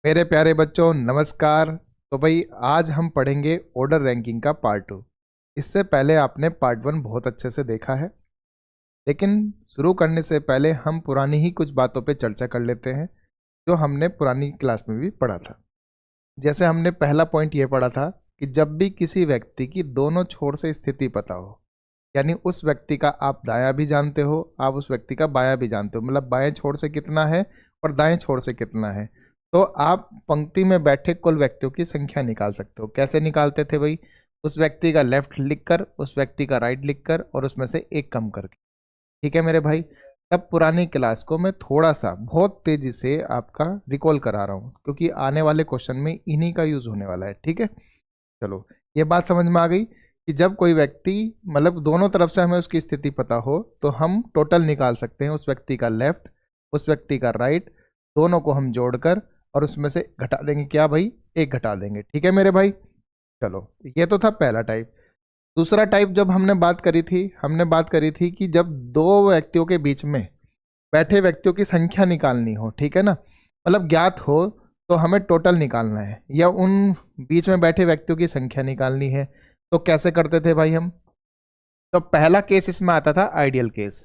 मेरे प्यारे बच्चों नमस्कार। तो भाई आज हम पढ़ेंगे ऑर्डर रैंकिंग का पार्ट 2। इससे पहले आपने पार्ट 1 बहुत अच्छे से देखा है, लेकिन शुरू करने से पहले हम पुरानी ही कुछ बातों पे चर्चा कर लेते हैं जो हमने पुरानी क्लास में भी पढ़ा था। जैसे हमने पहला पॉइंट ये पढ़ा था कि जब भी किसी व्यक्ति की दोनों छोर से स्थिति पता हो, यानी उस व्यक्ति का आप दायां भी जानते हो, आप उस व्यक्ति का बायां भी जानते हो, मतलब बाएं छोर से कितना है और दाएं छोर से कितना है, तो आप पंक्ति में बैठे कुल व्यक्तियों की संख्या निकाल सकते हो। कैसे निकालते थे भाई? उस व्यक्ति का लेफ्ट लिखकर, उस व्यक्ति का राइट लिखकर और उसमें से एक कम करके। ठीक है मेरे भाई। तब पुरानी क्लास को मैं थोड़ा सा बहुत तेजी से आपका रिकॉल करा रहा हूँ, क्योंकि आने वाले क्वेश्चन में इन्हीं का यूज होने वाला है। ठीक है, चलो ये बात समझ में आ गई कि जब कोई व्यक्ति, मतलब दोनों तरफ से हमें उसकी स्थिति पता हो, तो हम टोटल निकाल सकते हैं उस व्यक्ति का लेफ्ट, उस व्यक्ति का राइट, दोनों को हम जोड़कर और उसमें से घटा देंगे। क्या भाई? एक घटा देंगे। ठीक है मेरे भाई। चलो ये तो था पहला टाइप। दूसरा टाइप जब हमने बात करी थी, हमने बात करी थी कि जब दो व्यक्तियों के बीच में बैठे व्यक्तियों की संख्या निकालनी हो, ठीक है ना, मतलब ज्ञात हो, तो हमें टोटल निकालना है या उन बीच में बैठे व्यक्तियों की संख्या निकालनी है। तो कैसे करते थे भाई हम? तो पहला केस इसमें आता था आइडियल केस।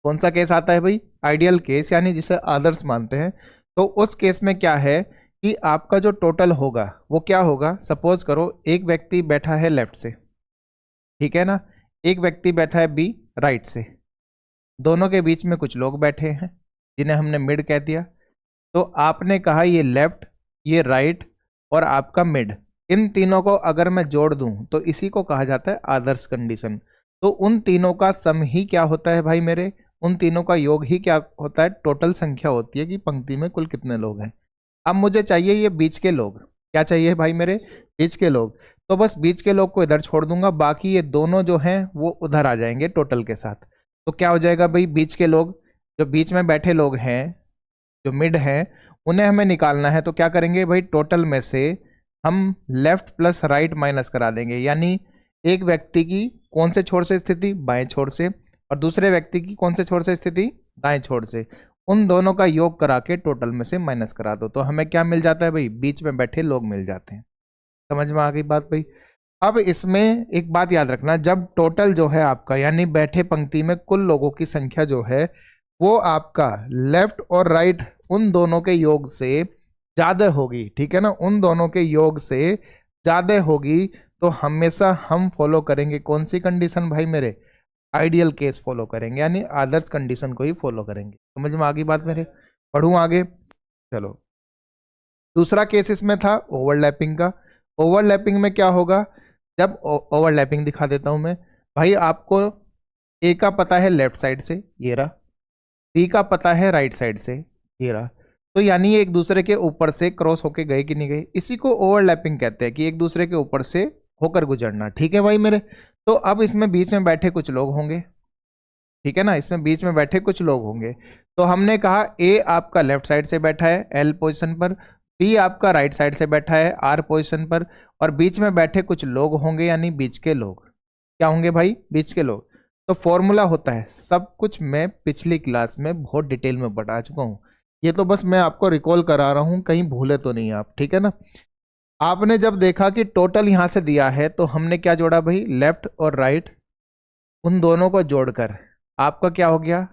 कौन सा केस आता है भाई? आइडियल केस, यानी जिसे आदर्श मानते हैं। तो उस केस में क्या है कि आपका जो टोटल होगा वो क्या होगा? सपोज करो एक व्यक्ति बैठा है लेफ्ट से, ठीक है ना, एक व्यक्ति बैठा है बी राइट से, दोनों के बीच में कुछ लोग बैठे हैं जिन्हें हमने मिड कह दिया। तो आपने कहा ये लेफ्ट, ये राइट और आपका मिड, इन तीनों को अगर मैं जोड़ दूं तो इसी को कहा जाता है आदर्श कंडीशन। तो उन तीनों का सम ही क्या होता है भाई मेरे? उन तीनों का योग ही क्या होता है? टोटल संख्या होती है कि पंक्ति में कुल कितने लोग हैं। अब मुझे चाहिए ये बीच के लोग। क्या चाहिए भाई मेरे? बीच के लोग। तो बस बीच के लोग को इधर छोड़ दूंगा, बाकी ये दोनों जो हैं वो उधर आ जाएंगे टोटल के साथ। तो क्या हो जाएगा भाई? बीच के लोग, जो बीच में बैठे लोग हैं, जो मिड हैं, उन्हें हमें निकालना है। तो क्या करेंगे भाई? टोटल में से हम लेफ्ट प्लस राइट माइनस करा देंगे, यानी एक व्यक्ति की कौन से छोर से स्थिति? बाएं छोर से, और दूसरे व्यक्ति की कौन से छोर से स्थिति? दाएं छोर से। उन दोनों का योग करा के टोटल में से माइनस करा दो, तो हमें क्या मिल जाता है भाई? बीच में बैठे लोग मिल जाते हैं। समझ में आ गई बात भाई? अब इसमें एक बात याद रखना, जब टोटल जो है आपका, यानी बैठे पंक्ति में कुल लोगों की संख्या जो है, वो आपका लेफ्ट और राइट उन दोनों के योग से ज्यादा होगी, ठीक है ना, उन दोनों के योग से ज्यादा होगी, तो हमेशा हम फॉलो करेंगे कौन सी कंडीशन भाई मेरे? आइडियल केस फॉलो करेंगे, यानी आदर्श कंडीशन को ही फॉलो करेंगे। समझ में आ गई बात मेरे? पढ़ूं आगे? चलो दूसरा केस इसमें था ओवरलैपिंग का। ओवरलैपिंग में क्या होगा? जब ओवरलैपिंग दिखा देता हूं मैं भाई आपको। ए का पता है लेफ्ट साइड से, ये रहा, बी का पता है राइट साइड से, ये रहा। तो यानी ये एक दूसरे के ऊपर से क्रॉस होके गए कि नहीं गए, इसी को ओवरलैपिंग कहते हैं, कि एक दूसरे के ऊपर से होकर गुजरना। ठीक है भाई मेरे? तो अब इसमें बीच में बैठे कुछ लोग होंगे, ठीक है ना, इसमें बीच में बैठे कुछ लोग होंगे। तो हमने कहा ए आपका लेफ्ट साइड से बैठा है एल पोजीशन पर, बी आपका राइट साइड से बैठा है आर पोजीशन पर, और बीच में बैठे कुछ लोग होंगे, यानी बीच के लोग। क्या होंगे भाई? बीच के लोग। तो फॉर्मूला होता है, सब कुछ मैं पिछली क्लास में बहुत डिटेल में बता चुका हूं, ये तो बस मैं आपको रिकॉल करा रहा हूं, कहीं भूले तो नहीं आप, ठीक है ना। आपने जब देखा कि टोटल यहां से दिया है, तो हमने क्या जोड़ा भाई? लेफ्ट और राइट, उन दोनों को जोड़कर आपका क्या हो गया?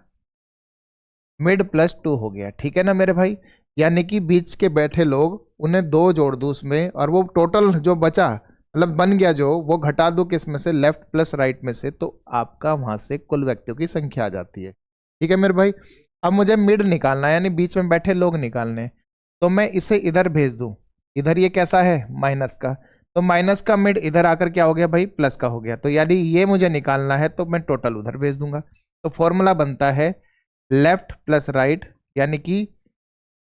मिड प्लस 2 हो गया। ठीक है ना मेरे भाई? यानी कि बीच के बैठे लोग, उन्हें दो जोड़ दो उसमें, और वो टोटल जो बचा, मतलब बन गया जो, वो घटा दो किस में से? लेफ्ट प्लस राइट में से, तो आपका वहां से कुल व्यक्तियों की संख्या आ जाती है। ठीक है मेरे भाई? अब मुझे मिड निकालना है, यानी बीच में बैठे लोग निकालने। तो मैं इसे इधर भेज दूं, इधर ये कैसा है? माइनस का। तो माइनस का मिड इधर आकर क्या हो गया भाई? प्लस का हो गया। तो यानी ये मुझे निकालना है, तो मैं टोटल उधर भेज दूंगा। तो फॉर्मूला बनता है लेफ्ट प्लस राइट, यानी कि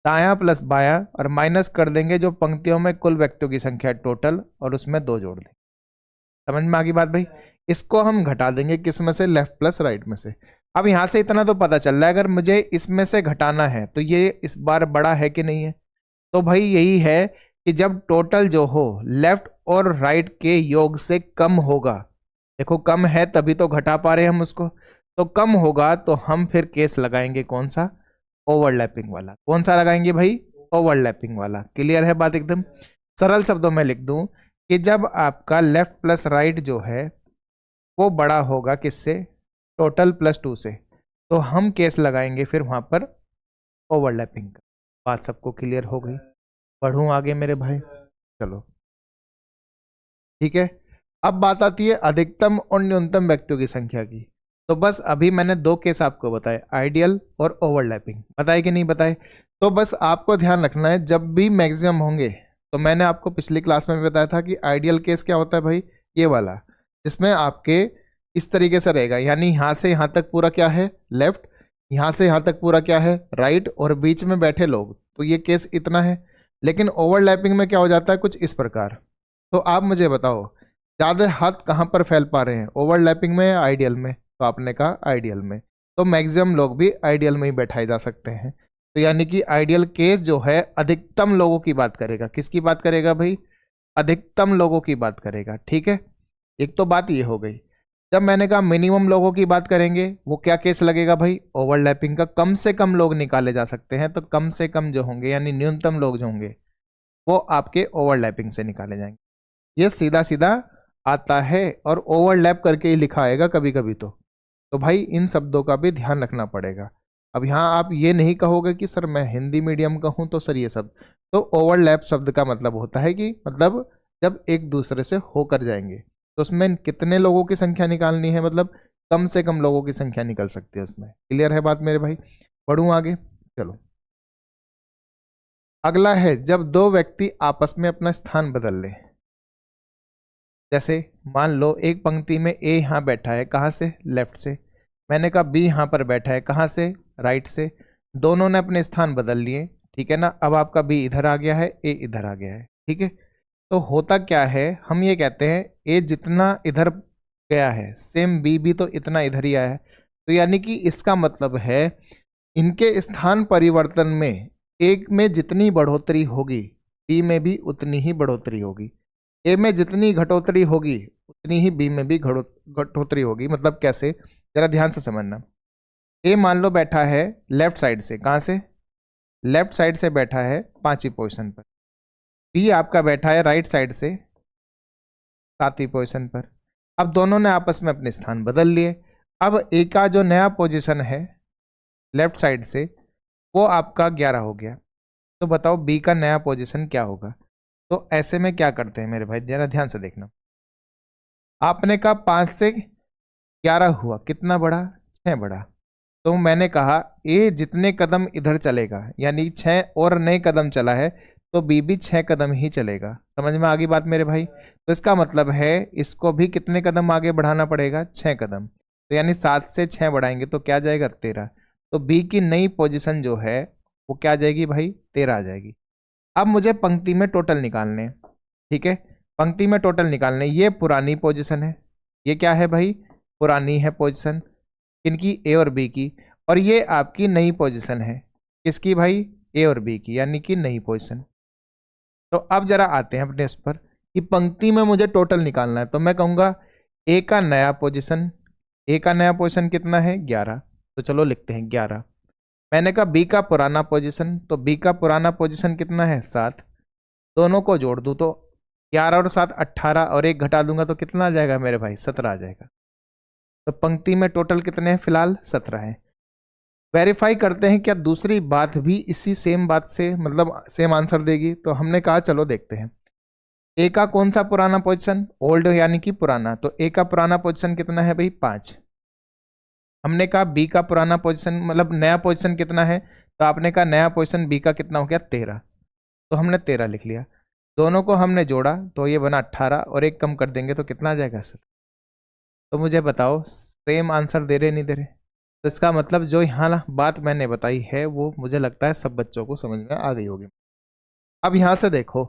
दायां प्लस बायां, और माइनस कर देंगे जो पंक्तियों में कुल व्यक्तियों की संख्या टोटल, और उसमें दो जोड़ देंगे। समझ में आ गई बात भाई? इसको हम घटा देंगे किस में से? लेफ्ट प्लस राइट में से। अब यहां से इतना तो पता चल रहा है, अगर मुझे इसमें से घटाना है तो ये इस बार बड़ा है कि नहीं है? तो भाई यही है कि जब टोटल जो हो लेफ्ट और राइट के योग से कम होगा, देखो कम है तभी तो घटा पा रहे हैं हम उसको, तो कम होगा तो हम फिर केस लगाएंगे कौन सा? ओवरलैपिंग वाला। कौन सा लगाएंगे भाई? ओवरलैपिंग वाला। क्लियर है बात एकदम? सरल शब्दों में लिख दूं कि जब आपका लेफ्ट प्लस राइट जो है वो बड़ा होगा किससे? टोटल प्लस 2 से, तो हम केस लगाएंगे फिर वहां पर ओवरलैपिंग का। बात सबको क्लियर हो गई? बढ़ूं आगे मेरे भाई? चलो ठीक है। अब बात आती है अधिकतम और न्यूनतम व्यक्तियों की संख्या की। तो बस अभी मैंने दो केस आपको बताए, आइडियल और ओवरलैपिंग। बताए कि नहीं बताए? तो बस आपको ध्यान रखना है जब भी मैक्सिमम होंगे, तो मैंने आपको पिछली क्लास में भी बताया था कि आइडियल केस क्या होता है भाई, ये वाला, जिसमें आपके इस तरीके से रहेगा, यानी यहाँ से यहाँ तक पूरा क्या है लेफ्ट, यहाँ से यहाँ तक पूरा क्या है राइट, और बीच में बैठे लोग, तो ये केस इतना है। लेकिन ओवरलैपिंग में क्या हो जाता है कुछ इस प्रकार। तो आप मुझे बताओ ज़्यादा हाथ कहाँ पर फैल पा रहे हैं, ओवरलैपिंग में या आइडियल में? तो आपने कहा आइडियल में, तो मैक्सिमम लोग भी आइडियल में ही बैठाए जा सकते हैं। तो यानी कि आइडियल केस जो है अधिकतम लोगों की बात करेगा। किसकी बात करेगा भाई? अधिकतम लोगों की बात करेगा। ठीक है, एक तो बात ये हो गई। जब मैंने कहा मिनिमम लोगों की बात करेंगे, वो क्या केस लगेगा भाई? ओवरलैपिंग का। कम से कम लोग निकाले जा सकते हैं, तो कम से कम जो होंगे यानी न्यूनतम लोग जो होंगे वो आपके ओवरलैपिंग से निकाले जाएंगे। ये सीधा सीधा आता है और ओवरलैप करके ही लिखा आएगा कभी कभी। तो भाई इन शब्दों का भी ध्यान रखना पड़ेगा। अब यहाँ आप ये नहीं कहोगे कि सर मैं हिंदी मीडियम का हूँ तो सर ये सब, तो ओवरलैप शब्द का मतलब होता है कि मतलब जब एक दूसरे से होकर जाएंगे, तो उसमें कितने लोगों की संख्या निकालनी है, मतलब कम से कम लोगों की संख्या निकल सकती है उसमें। क्लियर है बात मेरे भाई? बढ़ूँ आगे? चलो अगला है जब दो व्यक्ति आपस में अपना स्थान बदल लें। जैसे मान लो एक पंक्ति में ए यहाँ बैठा है, कहाँ से? लेफ्ट से। मैंने कहा बी यहाँ पर बैठा है, कहाँ से? राइट से। दोनों ने अपने स्थान बदल लिए, ठीक है ना। अब आपका बी इधर आ गया है, ए इधर आ गया है, ठीक है। तो होता क्या है, हम ये कहते हैं ए जितना इधर गया है सेम बी भी तो इतना इधर ही आया है। तो यानी कि इसका मतलब है इनके स्थान परिवर्तन में एक में जितनी बढ़ोतरी होगी बी में भी उतनी ही बढ़ोतरी होगी। ए में जितनी घटोतरी होगी उतनी ही बी में भी घटोतरी होगी। मतलब कैसे, जरा ध्यान से समझना। ए मान लो बैठा है लेफ्ट साइड से, कहाँ से? लेफ्ट साइड से बैठा है 5वीं पोजीशन पर। बी आपका बैठा है राइट साइड से 7वीं पोजीशन पर। अब दोनों ने आपस में अपने स्थान बदल लिए। अब ए का जो नया पोजीशन है लेफ्ट साइड से वो आपका 11 हो गया। तो बताओ बी का नया पोजीशन क्या होगा? तो ऐसे में क्या करते हैं मेरे भाई, जरा ध्यान से देखना। आपने कहा 5 से 11 हुआ, कितना बढ़ा? 6 बढ़ा। तो मैंने कहा ए जितने कदम इधर चलेगा, यानी 6 और नए कदम चला है, तो बी भी 6 कदम ही चलेगा। समझ में आ गई बात मेरे भाई? तो इसका मतलब है इसको भी कितने कदम आगे बढ़ाना पड़ेगा? 6 कदम। तो यानी 7 से 6 बढ़ाएंगे तो क्या जाएगा? 13। तो बी की नई पोजीशन जो है वो क्या आ जाएगी भाई? 13 आ जाएगी। अब मुझे पंक्ति में टोटल निकालने, ठीक है, पंक्ति में टोटल निकालने। ये पुरानी पोजीशन है, ये क्या है भाई? पुरानी है पोजीशन, किनकी? ए और बी की। और ये आपकी नई पोजीशन है, किसकी भाई? ए और बी की, यानी कि नई पोजीशन। तो अब जरा आते हैं अपने इस पर कि पंक्ति में मुझे टोटल निकालना है। तो मैं कहूँगा ए का नया पोजीशन, ए का नया पोजीशन कितना है? 11। तो चलो लिखते हैं 11। मैंने कहा बी का पुराना पोजीशन, तो बी का पुराना पोजीशन कितना है? 7। दोनों को जोड़ दूं तो 11 और 7 18, और एक घटा दूंगा तो कितना आ जाएगा मेरे भाई? 17 आ जाएगा। तो पंक्ति में टोटल कितने हैं? फिलहाल 17 हैं। वेरीफाई करते हैं क्या दूसरी बात भी इसी सेम बात से मतलब सेम आंसर देगी? तो हमने कहा चलो देखते हैं। ए का कौन सा पुराना पोजीशन? ओल्ड यानी कि पुराना। तो ए का पुराना पोजीशन कितना है भाई? 5। हमने कहा बी का पुराना पोजीशन मतलब नया पोजीशन कितना है? तो आपने कहा नया पोजीशन बी का कितना हो गया? 13। तो हमने 13 लिख लिया। दोनों को हमने जोड़ा तो ये बना 18, और एक कम कर देंगे तो कितना आ जाएगा सर? तो मुझे बताओ सेम आंसर दे रहे नहीं दे रहे? तो इसका मतलब जो यहाँ बात मैंने बताई है वो मुझे लगता है सब बच्चों को समझ में आ गई होगी। अब यहाँ से देखो,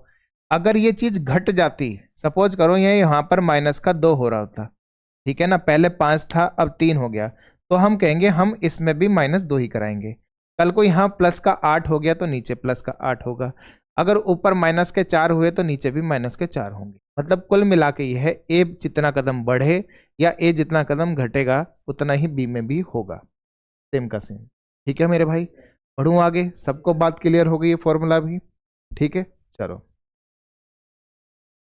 अगर ये चीज घट जाती, सपोज करो ये यहाँ पर -2 हो रहा होता, ठीक है ना, पहले 5 था अब 3 हो गया, तो हम कहेंगे हम इसमें भी -2 ही कराएंगे। कल को यहाँ प्लस का 8 हो गया तो नीचे प्लस का 8 होगा। अगर ऊपर -4 हुए तो नीचे भी -4 होंगे। मतलब कुल मिला के यह है ए जितना कदम बढ़े या ए जितना कदम घटेगा उतना ही बी में भी होगा, सेम का सेम। ठीक है मेरे भाई? बढ़ूँ आगे, सबको बात क्लियर हो गई है फॉर्मूला भी, ठीक है। चलो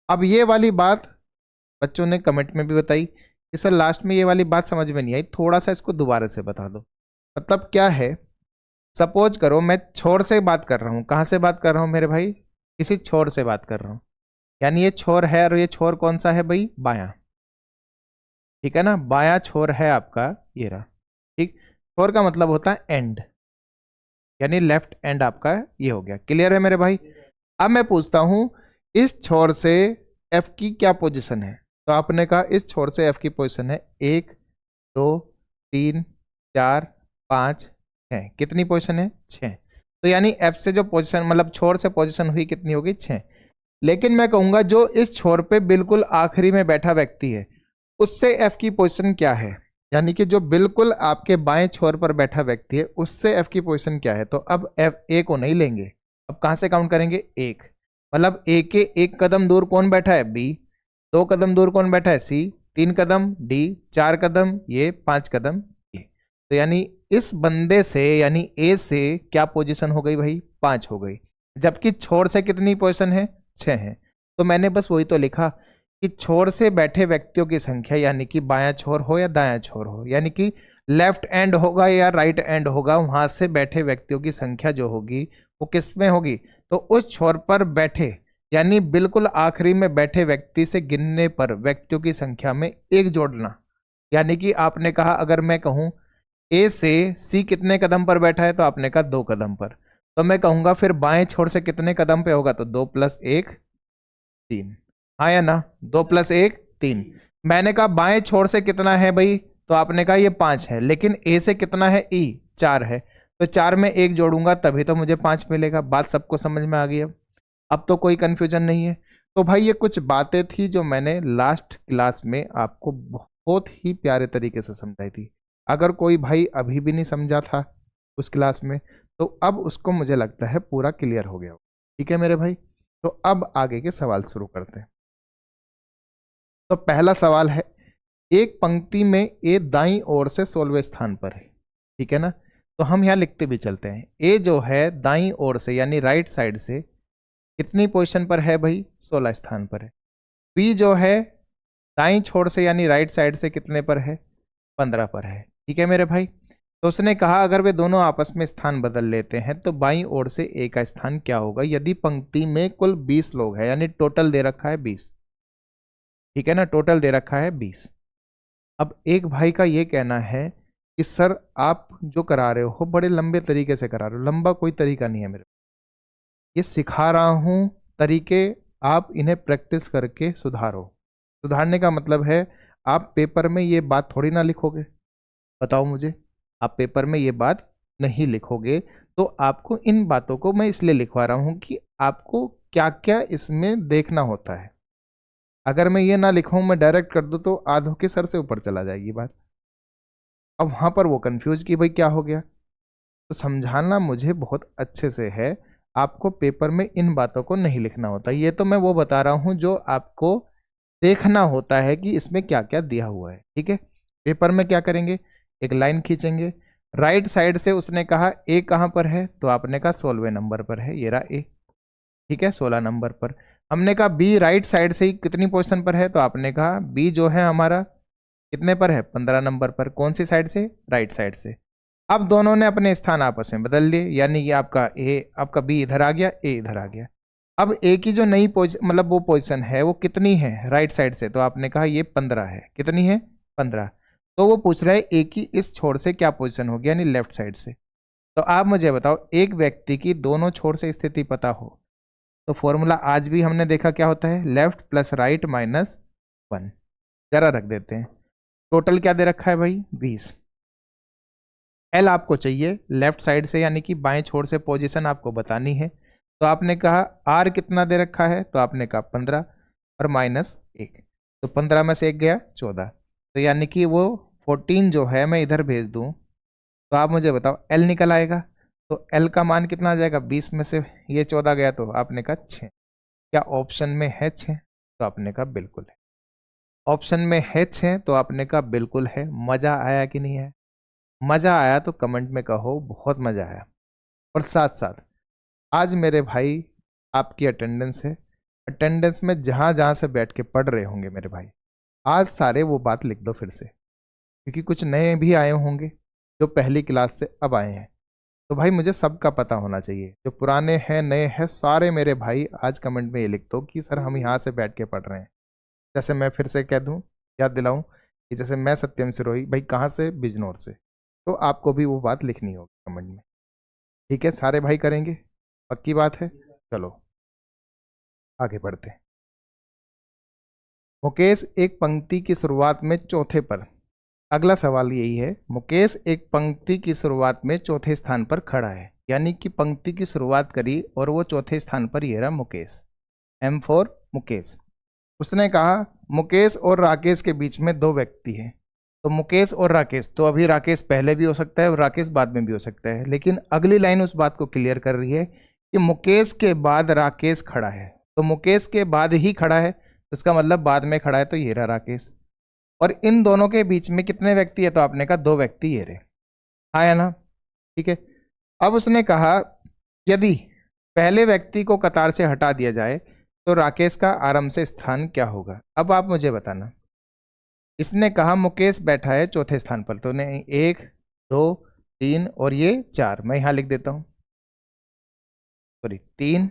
अब ये वाली बात बच्चों ने कमेंट में भी बताई कि सर लास्ट में ये वाली बात समझ में नहीं आई, थोड़ा सा इसको दोबारा से बता दो। मतलब क्या है, सपोज करो मैं छोर से बात कर रहा हूँ, कहाँ से बात कर रहा हूँ मेरे भाई, किसी छोर से बात कर रहा हूँ, यानी ये छोर है और ये छोर कौन सा है भाई, बायां, ठीक है ना, बायां छोर है आपका ये रहा, ठीक। छोर का मतलब होता है एंड, यानी लेफ्ट एंड आपका ये हो गया, क्लियर है मेरे भाई। अब मैं पूछता हूं इस छोर से एफ की क्या पोजीशन है, तो आपने कहा इस छोर से एफ की पोजीशन है 1 2 3 4 5 6, कितनी पोजीशन है 6, तो यानी एफ से जो पोजीशन मतलब छोर से पोजीशन हुई कितनी होगी 6। लेकिन मैं कहूंगा जो इस छोर पे बिल्कुल आखिरी में बैठा व्यक्ति है उससे एफ की पोजीशन क्या है, यानी कि जो बिल्कुल आपके बाएं छोर पर बैठा व्यक्ति है उससे एफ की पोजीशन क्या है, तो अब एफ ए को नहीं लेंगे, अब कहां से काउंट करेंगे 1, मतलब ए के 1 कदम दूर कौन बैठा है बी, 2 कदम दूर कौन बैठा है सी, 3 कदम डी, 4 कदम ये, 5 कदम ये, तो यानी इस बंदे से यानी ए से क्या पोजीशन हो गई भाई 5 हो गई, जबकि छोर से कितनी पोजीशन है 6 है। तो मैंने बस वही तो लिखा कि छोर से बैठे व्यक्तियों की संख्या, यानी कि बायां छोर हो या दायां छोर हो, यानी कि लेफ्ट एंड होगा या राइट एंड होगा, वहां से बैठे व्यक्तियों की संख्या जो होगी वो किस में होगी, तो उस छोर पर बैठे यानी बिल्कुल आखिरी में बैठे व्यक्ति से गिनने पर व्यक्तियों की संख्या में 1 जोड़ना। यानी कि आपने कहा अगर मैं कहूं ए से सी कितने कदम पर बैठा है, तो आपने कहा 2 कदम पर, तो मैं कहूंगा फिर बाएं छोर से कितने कदम पे होगा, तो 2 + 1 3, हाँ या ना, 2 + 1 3। मैंने कहा बाएं छोर से कितना है भाई, तो आपने कहा ये 5 है, लेकिन ए से कितना है ई 4 है, तो 4 में 1 जोड़ूंगा तभी तो मुझे 5 मिलेगा। बात सबको समझ में आ गई अब तो कोई कंफ्यूजन नहीं है। तो भाई ये कुछ बातें थी जो मैंने लास्ट क्लास में आपको बहुत ही प्यारे तरीके से समझाई थी। अगर कोई भाई अभी भी नहीं समझा था उस क्लास में, तो अब उसको मुझे लगता है पूरा क्लियर हो गया, ठीक है मेरे भाई। तो अब आगे के सवाल शुरू करते हैं। तो पहला सवाल है, एक पंक्ति में ए दाईं ओर से 16वें स्थान पर है, ठीक है ना, तो हम यहाँ लिखते भी चलते हैं। ए जो है दाईं ओर से यानी राइट साइड से कितनी पोजीशन पर है भाई, 16 स्थान पर है। बी जो है दाईं छोर से यानी राइट साइड से कितने पर है, 15 पर है, ठीक है मेरे भाई। तो उसने कहा अगर वे दोनों आपस में स्थान बदल लेते हैं तो बाईं ओर से ए का स्थान क्या होगा यदि पंक्ति में कुल 20 लोग हैं, यानी टोटल दे रखा है 20, ठीक है ना, टोटल दे रखा है 20। अब एक भाई का ये कहना है कि सर आप जो करा रहे हो बड़े लंबे तरीके से करा रहे हो, लंबा कोई तरीका नहीं है मेरे, ये सिखा रहा हूं तरीके, आप इन्हें प्रैक्टिस करके सुधारो। सुधारने का मतलब है आप पेपर में ये बात थोड़ी ना लिखोगे, बताओ मुझे, आप पेपर में ये बात नहीं लिखोगे, तो आपको इन बातों को मैं इसलिए लिखवा रहा हूं कि आपको क्या क्या इसमें देखना होता है। अगर मैं ये ना लिखूं, मैं डायरेक्ट कर दूं, तो आधों के सर से ऊपर चला जाएगी बात। अब वहां पर वो कंफ्यूज कि भाई क्या हो गया, तो समझाना मुझे बहुत अच्छे से है, आपको पेपर में इन बातों को नहीं लिखना होता। ये तो मैं वो बता रहा हूं जो आपको देखना होता है कि इसमें क्या क्या दिया हुआ है, ठीक है। पेपर में क्या करेंगे, एक लाइन खींचेंगे, राइट साइड से उसने कहा ए कहां पर है, तो आपने कहा 16वें नंबर पर है, ये रहा ए, ठीक है 16 नंबर पर। हमने कहा बी राइट साइड से ही कितनी पोजीशन पर है, तो आपने कहा बी जो है हमारा कितने पर है, 15 नंबर पर, कौन सी साइड से, राइट साइड से। अब दोनों ने अपने स्थान आपस में बदल लिए, यानी कि आपका बी इधर आ गया, ए इधर आ गया। अब ए की जो नई पोजीशन मतलब वो पोजीशन है वो कितनी है राइट साइड से, तो आपने कहा ये 15 है, कितनी है 15। तो वो पूछ रहा है ए की इस छोर से क्या पोजीशन होगी, यानी लेफ्ट साइड से। तो आप मुझे बताओ एक व्यक्ति की दोनों छोर से स्थिति पता हो, तो फॉर्मूला आज भी हमने देखा क्या होता है, लेफ्ट प्लस राइट माइनस 1। जरा रख देते हैं, टोटल क्या दे रखा है भाई 20। एल आपको चाहिए लेफ्ट साइड से, यानी कि बाएं छोर से पोजीशन आपको बतानी है, तो आपने कहा आर कितना दे रखा है, तो आपने कहा 15 और माइनस 1, तो 15 में से 1 गया 14, तो यानी कि वो 14 जो है मैं इधर भेज दूं, तो आप मुझे बताओ एल निकल आएगा, तो एल का मान कितना आ जाएगा, 20 में से ये 14 गया, तो आपने कहा 6। क्या ऑप्शन में है 6, तो आपने कहा बिल्कुल है। ऑप्शन में है 6, तो आपने कहा बिल्कुल है। मजा आया कि नहीं है, मजा आया तो कमेंट में कहो बहुत मजा आया। और साथ साथ आज मेरे भाई आपकी अटेंडेंस है, अटेंडेंस में जहाँ जहाँ से बैठ के पढ़ रहे होंगे मेरे भाई, आज सारे वो बात लिख दो फिर से, क्योंकि कुछ नए भी आए होंगे जो पहली क्लास से अब आए हैं। तो भाई मुझे सबका पता होना चाहिए, जो पुराने हैं नए हैं सारे मेरे भाई आज कमेंट में ये लिख दो कि सर हम यहाँ से बैठ के पढ़ रहे हैं। जैसे मैं फिर से कह दूँ, याद दिलाऊँ कि जैसे मैं सत्यम सिरोही भाई, कहाँ से, बिजनौर से, तो आपको भी वो बात लिखनी होगी कमेंट में। ठीक है, सारे भाई करेंगे, पक्की बात है। चलो आगे बढ़ते हैं। मुकेश एक पंक्ति की शुरुआत में चौथे पर, अगला सवाल यही है, मुकेश एक पंक्ति की शुरुआत में चौथे स्थान पर खड़ा है, यानी कि पंक्ति की शुरुआत करी और वो चौथे स्थान पर ये रहा मुकेश, M फॉर मुकेश। उसने कहा मुकेश और राकेश के बीच में दो व्यक्ति हैं। तो मुकेश और राकेश, तो अभी राकेश पहले भी हो सकता है और राकेश बाद में भी हो सकता है, लेकिन अगली लाइन उस बात को क्लियर कर रही है कि मुकेश के बाद राकेश खड़ा है। तो मुकेश के बाद ही खड़ा है, तो इसका मतलब बाद में खड़ा है, तो ये रहा राकेश। और इन दोनों के बीच में कितने व्यक्ति है, तो आपने कहा दो व्यक्ति ये रहे, हाँ या ना, ठीक है। अब उसने कहा यदि पहले व्यक्ति को कतार से हटा दिया जाए तो राकेश का आराम से स्थान क्या होगा। अब आप मुझे बताना, इसने कहा मुकेश बैठा है चौथे स्थान पर, तो नहीं 1 2 3 और ये 4, मैं यहाँ लिख देता हूँ, सॉरी 3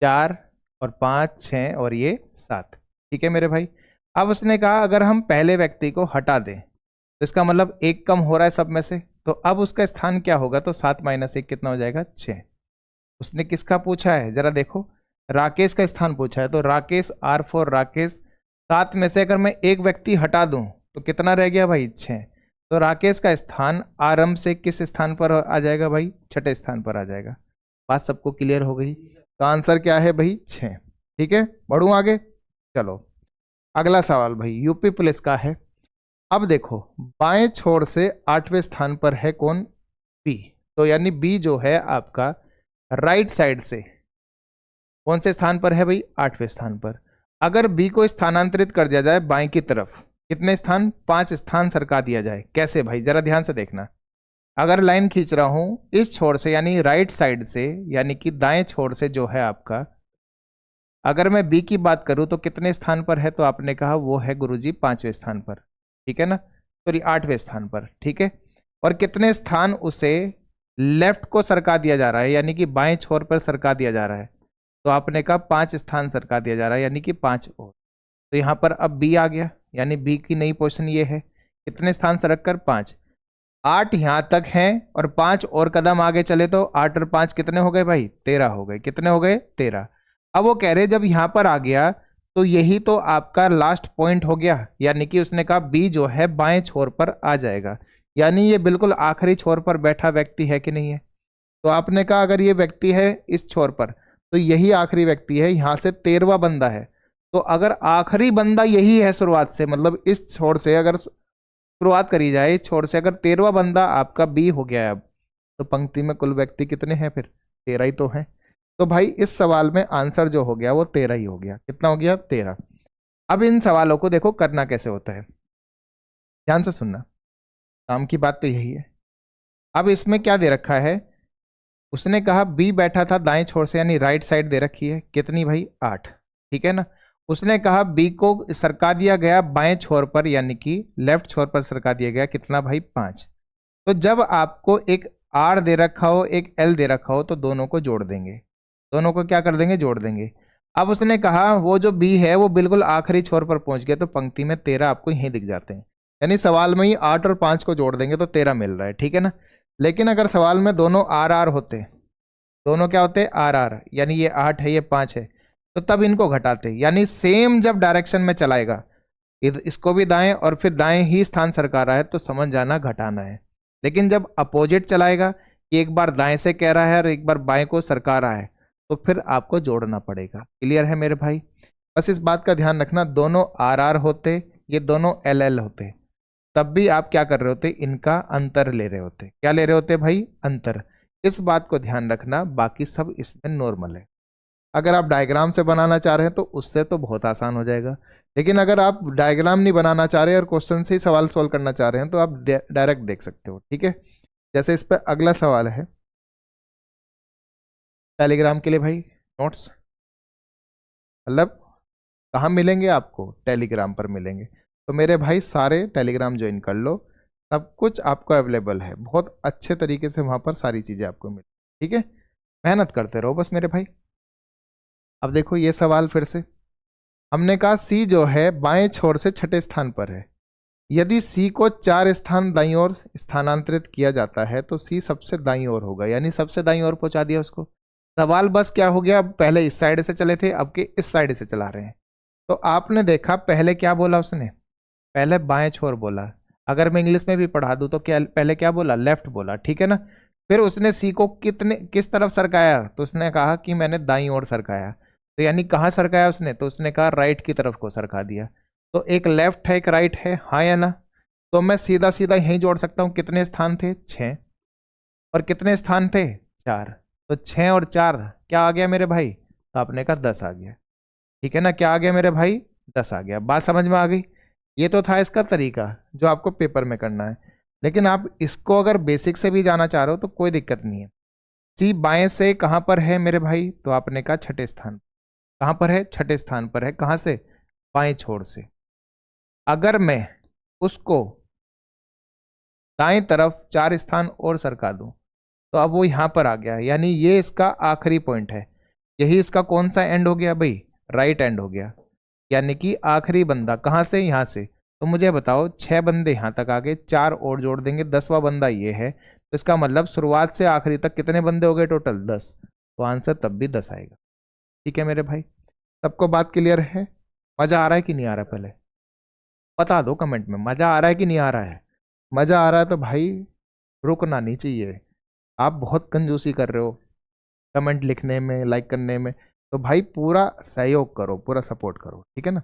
4 और 5 6 और ये 7, ठीक है मेरे भाई। अब उसने कहा अगर हम पहले व्यक्ति को हटा दें तो इसका मतलब एक कम हो रहा है सब में से, तो अब उसका स्थान क्या होगा, तो 7 - 1 कितना हो जाएगा, 6। उसने किसका पूछा है, जरा देखो, राकेश का स्थान पूछा है, तो राकेश R फॉर राकेश, 7 में से अगर मैं एक व्यक्ति हटा दूं तो कितना रह गया भाई, 6। तो राकेश का स्थान आरंभ से किस स्थान पर आ जाएगा भाई, छठे स्थान पर आ जाएगा। बात सबको क्लियर हो गई, तो आंसर क्या है भाई, 6। ठीक है, बढ़ूं आगे, चलो अगला सवाल भाई यूपी पुलिस का है। अब देखो बाएं छोर से 8वें स्थान पर है कौन, बी, तो यानी बी जो है आपका राइट साइड से कौन से स्थान पर है भाई, 8वें स्थान पर। अगर बी को स्थानांतरित कर दिया जाए बाएं की तरफ, कितने स्थान, 5 स्थान सरका दिया जाए। कैसे भाई, जरा ध्यान से देखना, अगर लाइन खींच रहा हूं इस छोर से यानी राइट साइड से, यानी कि दाएं छोर से जो है आपका, अगर मैं बी की बात करूं तो कितने स्थान पर है, तो आपने कहा वो है गुरुजी 5वें स्थान पर, ठीक है ना, सॉरी 8वें स्थान पर, ठीक है। और कितने स्थान उसे लेफ्ट को सरका दिया जा रहा है, यानी कि बाएं छोर पर सरका दिया जा रहा है, तो आपने कहा 5 स्थान सरका दिया जा रहा है, यानी कि 5 और। तो यहाँ पर अब बी आ गया, यानी बी की नई पोजीशन ये है, कितने स्थान सरक कर, 5। 8 यहाँ तक हैं और 5 और कदम आगे चले तो 8 और 5 कितने हो गए भाई, 13 हो गए। कितने हो गए, 13। अब वो कह रहे जब यहाँ पर आ गया तो यही तो आपका लास्ट पॉइंट हो गया, यानी कि उसने कहा बी जो है बाएं छोर पर आ जाएगा, यानी ये बिल्कुल आखिरी छोर पर बैठा व्यक्ति है कि नहीं है। तो आपने कहा अगर ये व्यक्ति है इस छोर पर तो यही आखिरी व्यक्ति है, यहाँ से 13वां बंदा है। तो अगर आखिरी बंदा यही है शुरुआत से, मतलब इस छोर से अगर शुरुआत करी जाए, इस छोर से अगर 13वां बंदा आपका बी हो गया है अब, तो पंक्ति में कुल व्यक्ति कितने हैं फिर, 13 ही तो हैं। तो भाई इस सवाल में आंसर जो हो गया वो 13 ही हो गया। कितना हो गया, 13। अब इन सवालों को देखो करना कैसे होता है, ध्यान से सुनना, काम की बात तो यही है। अब इसमें क्या दे रखा है, उसने कहा बी बैठा था दाएं छोर से, यानी राइट साइड दे रखी है, कितनी भाई, 8, ठीक है ना। उसने कहा बी को सरका दिया गया बाएं छोर पर, यानी कि लेफ्ट छोर पर सरका दिया गया, कितना भाई, 5। तो जब आपको एक आर दे रखा हो एक एल दे रखा हो तो दोनों को जोड़ देंगे, दोनों को क्या कर देंगे, जोड़ देंगे। अब उसने कहा वो जो बी है वो बिल्कुल आखिरी छोर पर पहुंच गया, तो पंक्ति में 13 आपको यहीं दिख जाते हैं, यानी सवाल में ही 8 और 5 को जोड़ देंगे तो 13 मिल रहा है, ठीक है ना। लेकिन अगर सवाल में दोनों आर आर होते, दोनों क्या होते, आर आर, यानी ये 8 है ये 5 है, तो तब इनको घटाते, यानी सेम जब डायरेक्शन में चलाएगा, इसको भी दाएं और फिर दाएं ही स्थान सरका रहा है तो समझ जाना घटाना है। लेकिन जब अपोजिट चलाएगा कि एक बार दाएं से कह रहा है और एक बार बाएं को सरका रहा है, तो फिर आपको जोड़ना पड़ेगा। क्लियर है मेरे भाई, बस इस बात का ध्यान रखना, दोनों आर आर होते, ये दोनों एल एल होते, तब भी आप क्या कर रहे होते, इनका अंतर ले रहे होते। क्या ले रहे होते भाई, अंतर। इस बात को ध्यान रखना, बाकी सब इसमें नॉर्मल है। अगर आप डायग्राम से बनाना चाह रहे हैं तो उससे तो बहुत आसान हो जाएगा, लेकिन अगर आप डायग्राम नहीं बनाना चाह रहे और क्वेश्चन से ही सवाल सोल्व करना चाह रहे हैं तो आप डायरेक्ट देख सकते हो, ठीक है। जैसे इस पर अगला सवाल है, टेलीग्राम के लिए भाई नोट्स, मतलब कहाँ मिलेंगे आपको, टेलीग्राम पर मिलेंगे। तो मेरे भाई सारे टेलीग्राम ज्वाइन कर लो, सब कुछ आपको अवेलेबल है, बहुत अच्छे तरीके से वहाँ पर सारी चीज़ें आपको मिल, ठीक है। मेहनत करते रहो बस मेरे भाई। अब देखो ये सवाल फिर से, हमने कहा सी जो है बाएं छोर से छठे स्थान पर है, यदि सी को 4 स्थान दाईं ओर स्थानांतरित किया जाता है तो सी सबसे दाईं ओर होगा, यानी सबसे दाईं ओर पहुंचा दिया उसको। सवाल बस क्या हो गया, पहले इस साइड से चले थे, अब के इस साइड से चला रहे हैं। तो आपने देखा पहले क्या बोला उसने, पहले बाएं छोर बोला, अगर मैं इंग्लिश में भी पढ़ा दूं तो क्या पहले क्या बोला, लेफ्ट बोला, ठीक है ना। फिर उसने सी को किस तरफ सरकाया, तो उसने कहा कि मैंने दाईं ओर सरकाया, तो यानी कहाँ सरकाया उसने, तो उसने कहा राइट की तरफ को सरका दिया। तो एक लेफ्ट है एक राइट है, हाँ या ना। तो मैं सीधा सीधा यहीं जोड़ सकता हूँ, कितने स्थान थे 6, और कितने स्थान थे 4, तो 6 और 4 क्या आ गया मेरे भाई, तो आपने कहा 10 आ गया, ठीक है ना। क्या आ गया मेरे भाई, 10 आ गया। बात समझ में आ गई। ये तो था इसका तरीका जो आपको पेपर में करना है, लेकिन आप इसको अगर बेसिक से भी जाना चाह रहे हो तो कोई दिक्कत नहीं है। सी बाएं से कहां पर है मेरे भाई, तो आपने कहा छठे स्थान, कहां पर है, छठे स्थान पर है, कहां से, बाएं छोर से। अगर मैं उसको दाएं तरफ 4 स्थान और सरका दूं तो अब वो यहां पर आ गया, यानी ये इसका आखिरी पॉइंट है, यही इसका कौन सा एंड हो गया भाई, राइट एंड हो गया, यानी कि आखिरी बंदा कहां से, यहां से। तो मुझे बताओ 6 बंदे यहां तक आ गए, 4 और जोड़ देंगे, 10वां बंदा ये है, तो इसका मतलब शुरुआत से आखिरी तक कितने बंदे हो गए टोटल, 10। तो आंसर तब भी 10 आएगा, ठीक है मेरे भाई। सबको बात क्लियर है, मजा आ रहा है कि नहीं आ रहा, पहले बता दो कमेंट में, मजा आ रहा है कि नहीं आ रहा है। मजा आ रहा है तो भाई रुकना नहीं चाहिए, आप बहुत कंजूसी कर रहे हो कमेंट लिखने में, लाइक करने में, तो भाई पूरा सहयोग करो, पूरा सपोर्ट करो, ठीक है ना।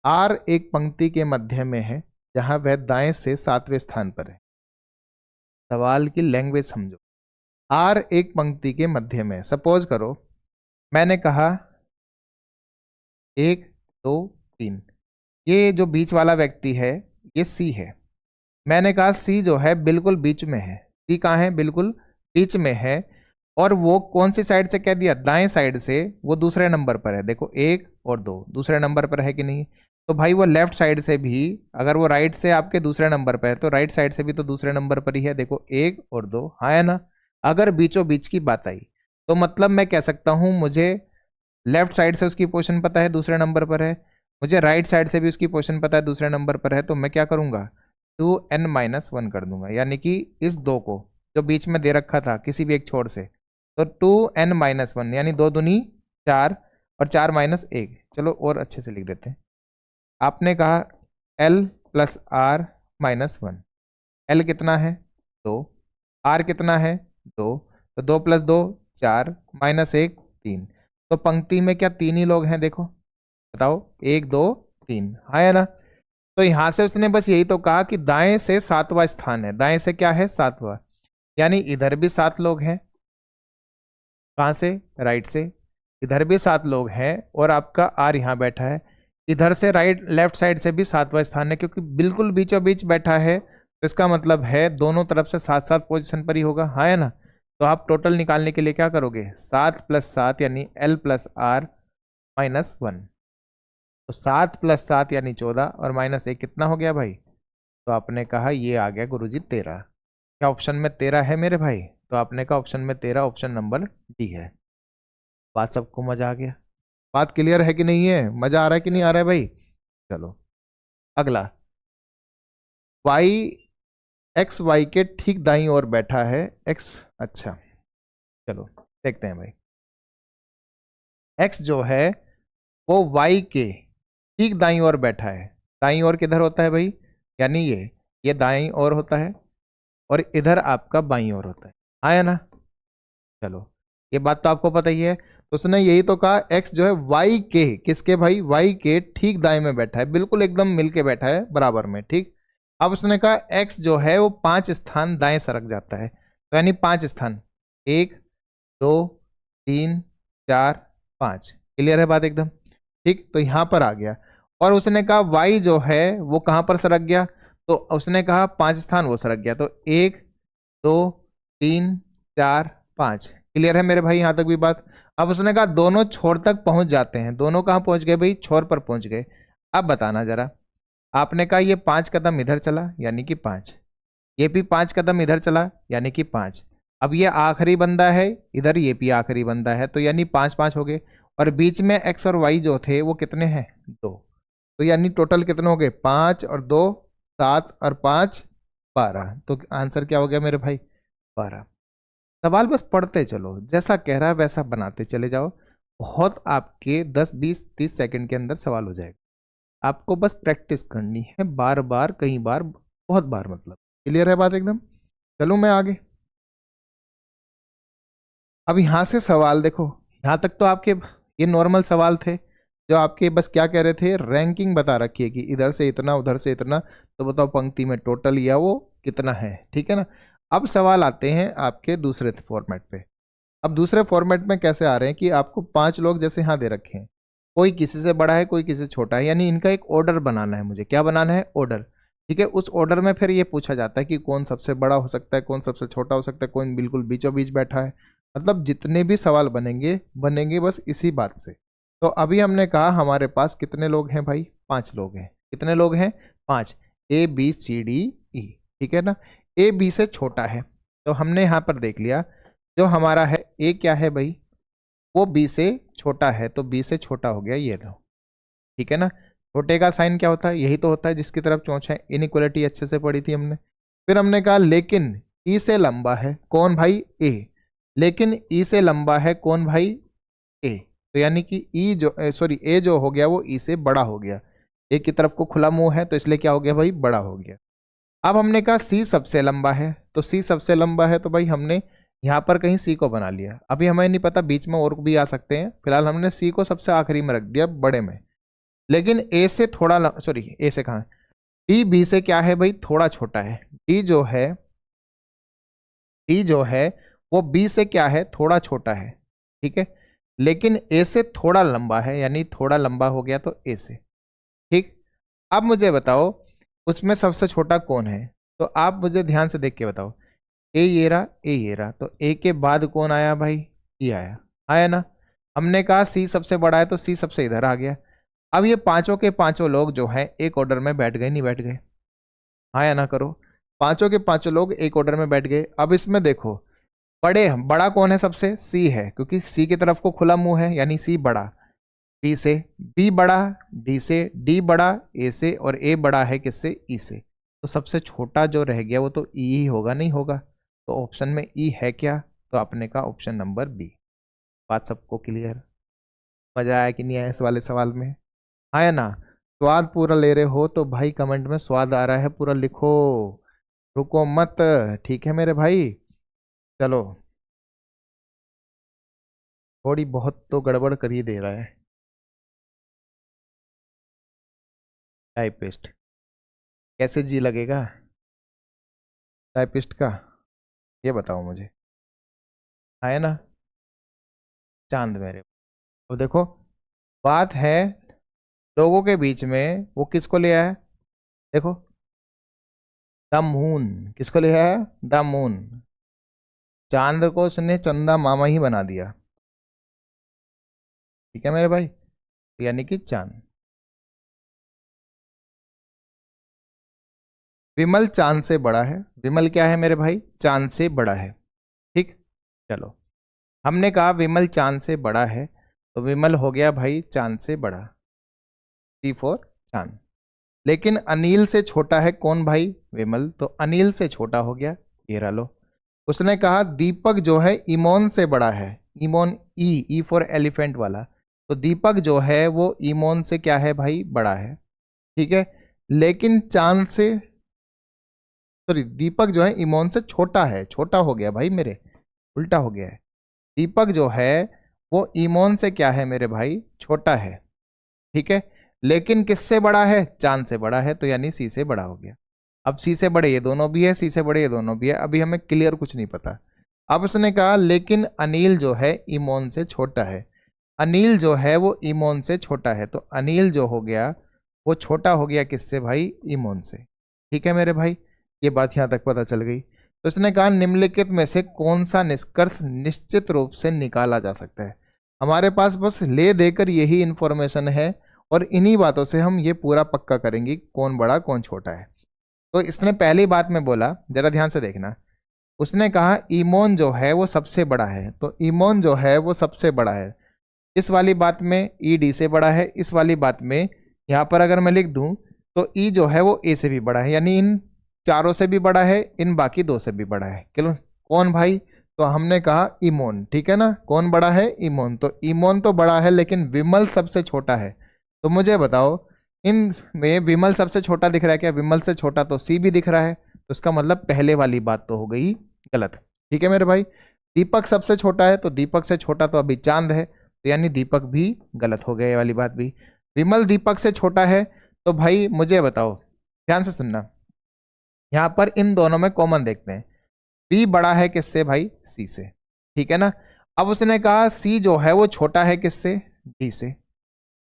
आर एक पंक्ति के मध्य में है जहां वह दाएं से 7वें स्थान पर है। सवाल की लैंग्वेज समझो। आर एक पंक्ति के मध्य में, सपोज करो मैंने कहा 1 2 3, ये जो बीच वाला व्यक्ति है ये सी है। मैंने कहा सी जो है बिल्कुल बीच में है, सी कहाँ है, बिल्कुल बीच में है, और वो कौन सी साइड से कह दिया, दाएं साइड से, वो दूसरे नंबर पर है, देखो 1 और 2 दूसरे नंबर पर है कि नहीं। तो भाई वो लेफ्ट साइड से भी, अगर वो राइट से आपके दूसरे नंबर पर है तो राइट साइड से भी तो दूसरे नंबर पर ही है, देखो 1 और 2, हाँ है ना। अगर बीचों बीच की बात आई तो मतलब मैं कह सकता हूं मुझे लेफ्ट साइड से उसकी पोजीशन पता है, दूसरे नंबर पर है, मुझे राइट साइड से भी उसकी पोजीशन पता है, दूसरे नंबर पर है, तो मैं क्या करूंगा 2n-1 कर दूंगा, यानी कि इस 2 को जो बीच में दे रखा था किसी भी एक छोर से, तो 2n-1 यानी 2 दूनी 4 और 4 माइनस 1, चलो और अच्छे से लिख देते हैं। आपने कहा l plus R minus 1, l कितना है 2, r कितना है 2, तो 2 प्लस 2 4 माइनस 1 3, तो पंक्ति में क्या 3 ही लोग हैं, देखो बताओ 1 2 3, हाँ है ना। तो यहां से उसने बस यही तो कहा कि दाएं से 7वां स्थान है, दाएं से क्या है 7वां, यानी इधर भी 7 लोग हैं, कहां से, राइट से, इधर भी 7 लोग हैं, और आपका आर यहां बैठा है, इधर से राइट लेफ्ट साइड से भी 7वां स्थान है, क्योंकि बिल्कुल बीचों बीच बैठा है, तो इसका मतलब है दोनों तरफ से 7-7 पोजीशन पर ही होगा, हाँ है ना। तो आप टोटल निकालने के लिए क्या करोगे, 7 प्लस 7 यानी l प्लस आर माइनस 1, तो 7 प्लस 7 यानी 14 और माइनस 1 कितना हो गया भाई, तो आपने कहा ये आ गया गुरुजी 13। क्या ऑप्शन में 13 है मेरे भाई, तो आपने कहा ऑप्शन में 13, ऑप्शन नंबर डी है। बात सबको मजा आ गया, बात क्लियर है कि नहीं है, मजा आ रहा है कि नहीं आ रहा है भाई। चलो अगला, y एक्स वाई के ठीक दाईं ओर बैठा है, x, अच्छा चलो देखते हैं भाई। x जो है वो y के ठीक दाईं ओर बैठा है, दाईं ओर किधर होता है भाई, यानी ये दाईं ओर होता है, और इधर आपका बाईं ओर होता है, आया ना। चलो ये बात तो आपको पता ही है, तो उसने यही तो कहा x जो है y के, किसके भाई, y के ठीक दाएं में बैठा है, बिल्कुल एकदम मिलके बैठा है बराबर में, ठीक। अब उसने कहा x जो है वो 5 स्थान दाएं सरक जाता है, तो यानी 5 स्थान, 1 2 3 4 5, क्लियर है बात एकदम, ठीक। तो यहां पर आ गया, और उसने कहा y जो है वो कहां पर सरक गया, तो उसने कहा 5 स्थान वो सरक गया, तो 1 2 3 4 5, क्लियर है मेरे भाई यहाँ तक भी बात। अब उसने कहा दोनों छोर तक पहुंच जाते हैं, दोनों कहाँ पहुंच गए भाई, छोर पर पहुंच गए। अब बताना जरा, आपने कहा ये 5 कदम इधर चला यानी कि 5, ये भी 5 कदम इधर चला यानी कि 5। अब ये आखिरी बंदा है इधर, ये भी आखिरी बंदा है, तो यानी 5 5 हो गए। और बीच में एक्स और वाई जो थे वो कितने हैं, 2। तो यानी टोटल कितने हो गए, 5 और 2 7 और 5 12। तो आंसर क्या हो गया मेरे भाई, 12। सवाल बस पढ़ते चलो, जैसा कह रहा है वैसा बनाते चले जाओ, बहुत आपके 10 20 30 सेकंड के अंदर सवाल हो जाएगा। आपको बस प्रैक्टिस करनी है, बार बार, कई बार, बहुत बार मतलब। क्लियर है बात एकदम। चलूं मैं आगे। अब यहां से सवाल देखो, यहां तक तो आपके ये नॉर्मल सवाल थे, जो आपके बस क्या कह रहे थे, रैंकिंग बता रखी है कि इधर से इतना उधर से इतना, तो बताओ पंक्ति में टोटल या वो कितना है, ठीक है ना। अब सवाल आते हैं आपके दूसरे फॉर्मेट पे। अब दूसरे फॉर्मेट में कैसे आ रहे हैं कि आपको 5 लोग जैसे यहाँ दे रखे हैं, कोई किसी से बड़ा है कोई किसी से छोटा है, यानी इनका एक ऑर्डर बनाना है मुझे। क्या बनाना है, ऑर्डर। ठीक है, उस ऑर्डर में फिर ये पूछा जाता है कि कौन सबसे बड़ा हो सकता है, कौन सबसे छोटा हो सकता है, कौन बिल्कुल बीचों बीच बैठा है। मतलब जितने भी सवाल बनेंगे बनेंगे बस इसी बात से। तो अभी हमने कहा हमारे पास कितने लोग हैं भाई, 5 लोग हैं। कितने लोग हैं, 5। A B C D E, ठीक है ना। ए बी से छोटा है, तो हमने यहाँ पर देख लिया जो हमारा है ए क्या है भाई, वो बी से छोटा है, तो बी से छोटा हो गया ये लो, ठीक है ना। छोटे का साइन क्या होता है, यही तो होता है जिसकी तरफ चोंच है। इनइक्वालिटी अच्छे से पढ़ी थी हमने। फिर हमने कहा लेकिन ई से लंबा है कौन भाई, ए। लेकिन ई से लंबा है कौन भाई, ए। तो यानी कि ई जो सॉरी ए जो हो गया वो ई से बड़ा हो गया। ए की तरफ को खुला मुंह है, तो इसलिए क्या हो गया भाई, बड़ा हो गया। अब हमने कहा सी सबसे लंबा है, तो सी सबसे लंबा है, तो भाई हमने यहाँ पर कहीं सी को बना लिया। अभी हमें नहीं पता, बीच में और भी आ सकते हैं, फिलहाल हमने सी को सबसे आखिरी में रख दिया बड़े में। लेकिन ए से थोड़ा सॉरी ए से कहाँ, डी बी से क्या है भाई, थोड़ा छोटा है। डी जो है वो बी से क्या है, थोड़ा छोटा है, ठीक है। लेकिन ए से थोड़ा लंबा है, यानी थोड़ा लंबा हो गया तो ए से, ठीक। अब मुझे बताओ उसमें सबसे छोटा कौन है, तो आप मुझे ध्यान से देख के बताओ। ए ये रहा, ए ये रहा, तो ए के बाद कौन आया भाई, ई आया। आया ना। हमने कहा सी सबसे बड़ा है, तो सी सबसे इधर आ गया। अब ये पांचों के पांचों लोग जो हैं एक ऑर्डर में बैठ गए, नहीं बैठ गए, आया ना करो। पांचों के पांचों लोग एक ऑर्डर में बैठ गए। अब इसमें देखो बड़ा कौन है सबसे, सी है, क्योंकि सी की तरफ को खुला मुंह है, यानी सी बड़ा। बी से, बी बड़ा डी से, डी बड़ा ए से, और ए बड़ा है किससे, ई से। तो सबसे छोटा जो रह गया वो तो ई ही होगा, नहीं होगा। तो ऑप्शन में ई है क्या, तो आपने कहा ऑप्शन नंबर बी। बात सबको क्लियर, मजा आया कि नहीं आया इस वाले सवाल में, आया ना। स्वाद पूरा ले रहे हो तो भाई कमेंट में स्वाद आ रहा है पूरा लिखो, रुको मत, ठीक है मेरे भाई। चलो, थोड़ी बहुत तो गड़बड़ कर ही दे रहा है टाइपिस्ट। कैसे जी लगेगा टाइपिस्ट का, ये बताओ मुझे, है ना। चांद मेरे, तो देखो बात है लोगों के बीच में, वो किसको ले आया, देखो द मून, किसको ले आया, द मून। चांद को उसने चंदा मामा ही बना दिया, ठीक है मेरे भाई, यानी कि चांद। विमल चांद से बड़ा है, विमल क्या है मेरे भाई, चांद से बड़ा है, ठीक। चलो, हमने कहा विमल चांद से बड़ा है, तो विमल हो गया भाई चांद से बड़ा, सी फॉर चांद। लेकिन अनिल से छोटा है कौन भाई, विमल, तो अनिल से छोटा हो गया, ये रहा लो। उसने कहा दीपक जो है इमोन से बड़ा है, इमोन, ई फॉर एलिफेंट वाला, तो दीपक जो है वो इमोन से क्या है भाई, बड़ा है, ठीक है। लेकिन चांद से, सॉरी दीपक जो है इमोन से छोटा है, छोटा हो गया भाई मेरे, उल्टा हो गया है। दीपक जो है वो इमोन से क्या है मेरे भाई, छोटा है, ठीक है। लेकिन किससे बड़ा है, चांद से बड़ा है, तो यानी सी से बड़ा हो गया। अब सी से बड़े ये दोनों भी है, सी से बड़े ये दोनों भी है, अभी हमें क्लियर कुछ नहीं पता। अब उसने कहा लेकिन अनिल जो है इमोन से छोटा है, अनिल जो है वो इमोन से छोटा है, तो अनिल जो हो गया वो छोटा हो गया किससे भाई, इमोन से, ठीक है मेरे भाई। ये बात यहाँ तक पता चल गई। तो इसने कहा निम्नलिखित में से कौन सा निष्कर्ष निश्चित रूप से निकाला जा सकता है। हमारे पास बस ले देकर यही इंफॉर्मेशन है और इन्हीं बातों से हम ये पूरा पक्का करेंगे कौन बड़ा कौन छोटा है। तो इसने पहली बात में बोला, जरा ध्यान से देखना, उसने कहा ईमोन जो है वो सबसे बड़ा है। तो ईमोन जो है वो सबसे बड़ा है, इस वाली बात में ई डी से बड़ा है, इस वाली बात में यहाँ पर अगर मैं लिख दूं तो ई जो है वो ए से भी बड़ा है, यानी इन चारों से भी बड़ा है, इन बाकी दो से भी बड़ा है। क्यों? कौन भाई? तो हमने कहा ईमोन, ठीक है ना। कौन बड़ा है? ईमोन। तो ईमोन तो बड़ा है लेकिन विमल सबसे छोटा है। तो मुझे बताओ इन में विमल सबसे छोटा दिख रहा है क्या? विमल से छोटा तो सी भी दिख रहा है, तो इसका मतलब पहले वाली बात तो हो गई गलत। ठीक है मेरे भाई। दीपक सबसे छोटा है, तो दीपक से छोटा तो अभी चांद है, तो यानी दीपक भी गलत हो गया, ये वाली बात भी। विमल दीपक से छोटा है, तो भाई मुझे बताओ, ध्यान से सुनना, यहाँ पर इन दोनों में कॉमन देखते हैं। बी बड़ा है किससे भाई? सी से, ठीक है ना। अब उसने कहा सी जो है वो छोटा है किससे? डी से।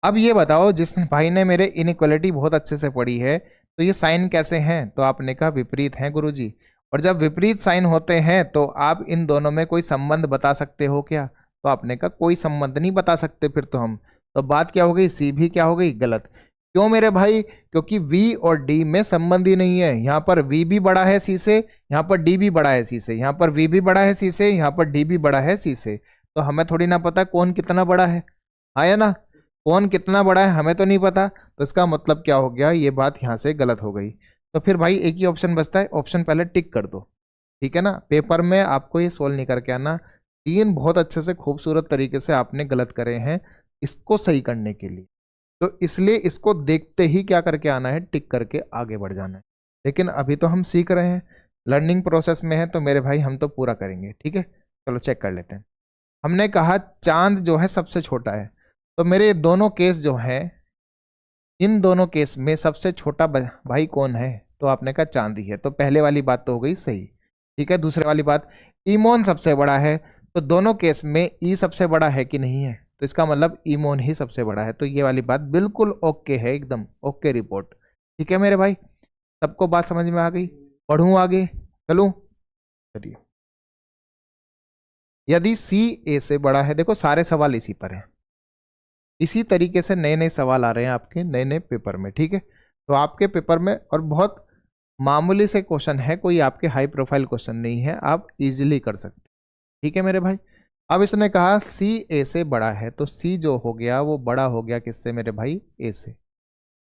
अब ये बताओ, जिस भाई ने मेरे इनइक्वालिटी बहुत अच्छे से पढ़ी है, तो ये साइन कैसे हैं? तो आपने कहा विपरीत हैं गुरुजी। और जब विपरीत साइन होते हैं तो आप इन दोनों में कोई संबंध बता सकते हो क्या? तो आपने कहा कोई संबंध नहीं बता सकते फिर तो हम। तो बात क्या हो गई? सी भी क्या हो गई? गलत। क्यों मेरे भाई? क्योंकि V और D में संबंध ही नहीं है। यहाँ पर V भी बड़ा है C से, यहाँ पर D भी बड़ा है C से, यहाँ पर V भी बड़ा है C से, यहाँ पर D भी बड़ा है C से। तो हमें थोड़ी ना पता कौन कितना बड़ा है, आया ना। कौन कितना बड़ा है हमें तो नहीं पता, तो इसका मतलब क्या हो गया? ये बात यहाँ से गलत हो गई। तो फिर भाई एक ही ऑप्शन बचता है, ऑप्शन पहले टिक कर दो, ठीक है ना। पेपर में आपको ये सोल्व नहीं करके आना, 3 बहुत अच्छे से खूबसूरत तरीके से आपने गलत करे हैं इसको सही करने के लिए। तो इसलिए इसको देखते ही क्या करके आना है? टिक करके आगे बढ़ जाना है। लेकिन अभी तो हम सीख रहे हैं, लर्निंग प्रोसेस में है, तो मेरे भाई हम तो पूरा करेंगे, ठीक है। चलो चेक कर लेते हैं। हमने कहा चांद जो है सबसे छोटा है, तो मेरे दोनों केस जो है, इन दोनों केस में सबसे छोटा भाई कौन है? तो आपने कहा चांद ही है, तो पहले वाली बात तो हो गई सही, ठीक है। दूसरे वाली बात, ईमोन सबसे बड़ा है, तो दोनों केस में ई सबसे बड़ा है कि नहीं है? तो इसका मतलब ईमोन ही सबसे बड़ा है, तो ये वाली बात बिल्कुल ओके है, एकदम ओके रिपोर्ट। ठीक है मेरे भाई, सबको बात समझ में आ गई? पढ़ूं आगे? चलूं? चलिए, यदि सी ए से बड़ा है, देखो सारे सवाल इसी पर हैं, इसी तरीके से नए नए सवाल आ रहे हैं आपके नए नए पेपर में, ठीक है। तो आपके पेपर में और बहुत मामूली से क्वेश्चन है, कोई आपके हाई प्रोफाइल क्वेश्चन नहीं है, आप इजीली कर सकते, ठीक है मेरे भाई। अब इसने कहा सी ए से बड़ा है, तो सी जो हो गया वो बड़ा हो गया किससे मेरे भाई? ए से।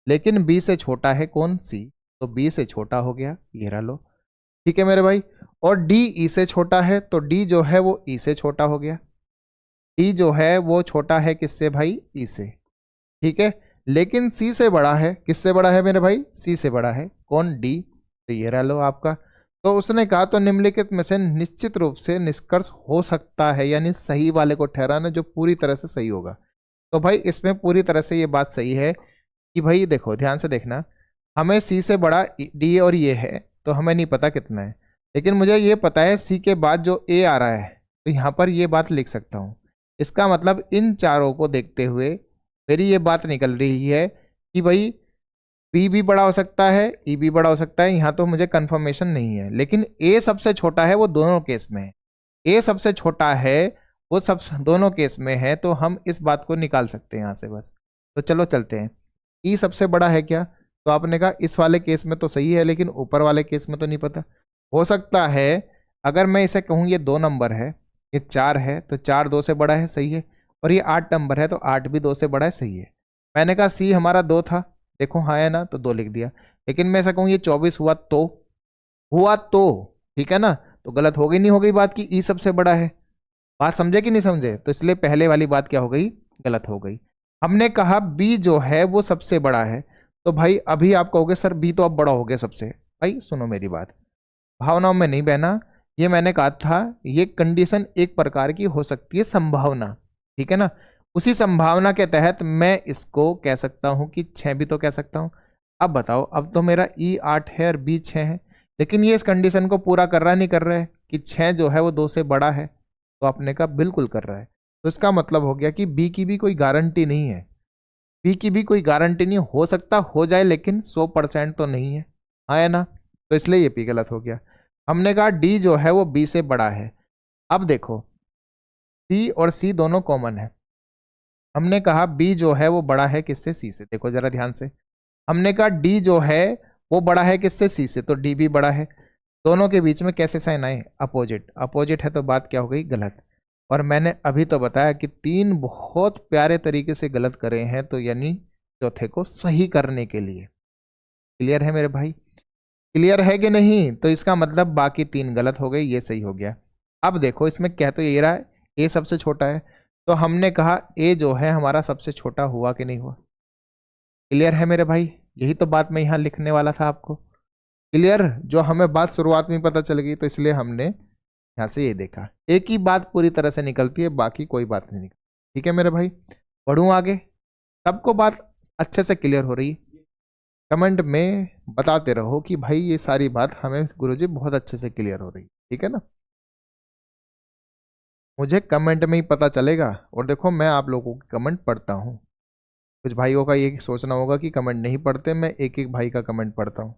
लेकिन बी से छोटा है कौन? सी, तो बी से छोटा हो गया, ये रहा लो, ठीक है मेरे भाई। और डी ई से छोटा है, तो डी जो है वो ई से छोटा हो गया, डी जो है वो छोटा है किससे भाई? ई से, ठीक है। लेकिन सी से बड़ा है, किससे बड़ा है मेरे भाई? सी से बड़ा है कौन? डी, तो ये रहा लो आपका। तो उसने कहा तो निम्नलिखित में से निश्चित रूप से निष्कर्ष हो सकता है, यानी सही वाले को ठहराना जो पूरी तरह से सही होगा। तो भाई इसमें पूरी तरह से ये बात सही है कि भाई देखो ध्यान से देखना, हमें सी से बड़ा डी और ये है, तो हमें नहीं पता कितना है, लेकिन मुझे ये पता है सी के बाद जो ए आ रहा है, तो यहाँ पर ये बात लिख सकता हूँ। इसका मतलब इन चारों को देखते हुए मेरी ये बात निकल रही है कि भाई बी भी बड़ा हो सकता है, ई भी बड़ा हो सकता है, यहाँ तो मुझे कंफर्मेशन नहीं है, लेकिन ए सबसे छोटा है, वो दोनों केस में है। ए सबसे छोटा है, वो सब दोनों केस में है, तो हम इस बात को निकाल सकते हैं यहाँ से बस। तो चलो चलते हैं। ई सबसे बड़ा है क्या? तो आपने कहा इस वाले केस में तो सही है, लेकिन ऊपर वाले केस में तो नहीं पता। हो सकता है अगर मैं इसे कहूँ ये 2 नंबर है, ये 4 है, तो 4 2 से बड़ा है, सही है। और ये 8 नंबर है, तो 8 भी 2 से बड़ा है, सही है। मैंने कहा सी हमारा 2 था, देखो हाँ है ना, तो 2 लिख दिया। लेकिन मैं ऐसा कहूँ ये 24 हुआ तो ठीक है ना, तो गलत हो गई नहीं हो गई बात कि ई सबसे बड़ा है? बात समझे कि नहीं समझे? तो इसलिए पहले वाली बात क्या हो गई? गलत हो गई। हमने कहा बी जो है वो सबसे बड़ा है, तो भाई अभी आप कहोगे सर बी तो अब बड़ा हो गया सबसे। भाई सुनो मेरी बात, भावनाओं में नहीं बहना। ये मैंने कहा था, ये कंडीशन एक प्रकार की हो सकती है संभावना, ठीक है ना। उसी संभावना के तहत मैं इसको कह सकता हूं कि 6 भी तो कह सकता हूं। अब बताओ, अब तो मेरा ई 8 है और बी 6 है, लेकिन ये इस कंडीशन को पूरा कर रहा नहीं कर रहा है कि 6 जो है वो 2 से बड़ा है? तो आपने कहा बिल्कुल कर रहा है। तो इसका मतलब हो गया कि बी की भी कोई गारंटी नहीं है, बी की भी कोई गारंटी नहीं, हो सकता हो जाए लेकिन 100% तो नहीं है, हाँ या ना। तो इसलिए ये पी गलत हो गया। हमने कहा डी जो है वो बी से बड़ा है। अब देखो सी और सी दोनों कॉमन है। हमने कहा बी जो है वो बड़ा है किससे, सी से। देखो जरा ध्यान से, हमने कहा डी जो है वो बड़ा है किससे, सी से, तो डी भी बड़ा है। दोनों के बीच में कैसे साइन आए, अपोजिट। अपोजिट है तो बात क्या हो गई, गलत। और मैंने अभी तो बताया कि 3 बहुत प्यारे तरीके से गलत करे हैं, तो यानी चौथे को सही करने के लिए। क्लियर है मेरे भाई, क्लियर है कि नहीं? तो इसका मतलब बाकी 3 गलत हो गए, ये सही हो गया। अब देखो इसमें कह तो ये रहा है ए सबसे छोटा है, तो हमने कहा ए जो है हमारा सबसे छोटा हुआ कि नहीं हुआ। क्लियर है मेरे भाई, यही तो बात मैं यहाँ लिखने वाला था आपको। क्लियर, जो हमें बात शुरुआत में पता चल गई, तो इसलिए हमने यहाँ से ये देखा। एक ही बात पूरी तरह से निकलती है, बाकी कोई बात नहीं निकलती। ठीक है मेरे भाई, पढ़ूँ आगे? सबको बात अच्छे से क्लियर हो रही है? कमेंट में बताते रहो कि भाई ये सारी बात हमें गुरुजी बहुत अच्छे से क्लियर हो रही है। ठीक है ना, मुझे कमेंट में ही पता चलेगा। और देखो मैं आप लोगों के कमेंट पढ़ता हूँ। कुछ भाइयों का ये सोचना होगा कि कमेंट नहीं पढ़ते, मैं एक एक भाई का कमेंट पढ़ता हूँ।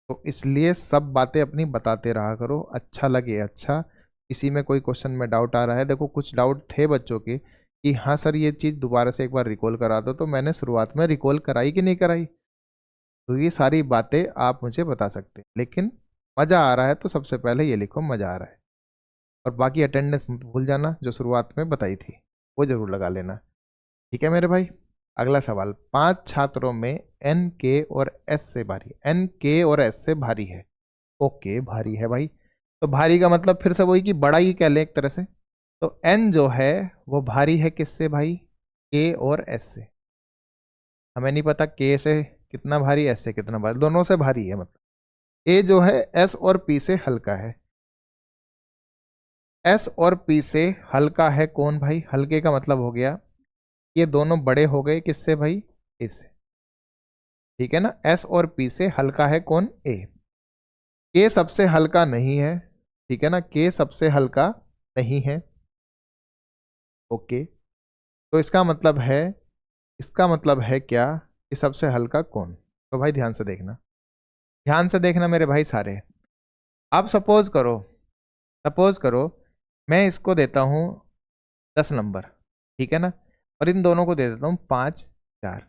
तो इसलिए सब बातें अपनी बताते रहा करो, अच्छा लगे अच्छा। किसी में कोई क्वेश्चन में डाउट आ रहा है, देखो कुछ डाउट थे बच्चों के कि हाँ सर ये चीज़ दोबारा से एक बार रिकॉल करा दो, तो मैंने शुरुआत में रिकॉल कराई कि नहीं कराई। तो ये सारी बातें आप मुझे बता सकते हैं, लेकिन मज़ा आ रहा है तो सबसे पहले ये लिखो मज़ा आ रहा है। और बाकी अटेंडेंस भूल जाना, जो शुरुआत में बताई थी वो ज़रूर लगा लेना। ठीक है मेरे भाई, अगला सवाल। 5 छात्रों में एन के और एस से भारी, एन के और एस से भारी है। ओके भारी है भाई, तो भारी का मतलब फिर से वही कि बड़ा ही कह लें एक तरह से। तो एन जो है वो भारी है किससे भाई, के और एस से। हमें नहीं पता के से कितना भारी, एस से कितना भारी, दोनों से भारी है। मतलब ए जो है एस और पी से हल्का है। एस और पी से हल्का है कौन भाई, हल्के का मतलब हो गया ये दोनों बड़े हो गए किससे भाई, ए से। ठीक है ना, एस और पी से हल्का है कौन, ए। के सबसे हल्का नहीं है, ठीक है ना, के सबसे हल्का नहीं है। ओके, तो इसका मतलब है क्या कि सबसे हल्का कौन। तो भाई ध्यान से देखना, ध्यान से देखना मेरे भाई सारे। आप सपोज करो मैं इसको देता हूँ 10 नंबर, ठीक है ना, और इन दोनों को दे देता हूँ 5 4।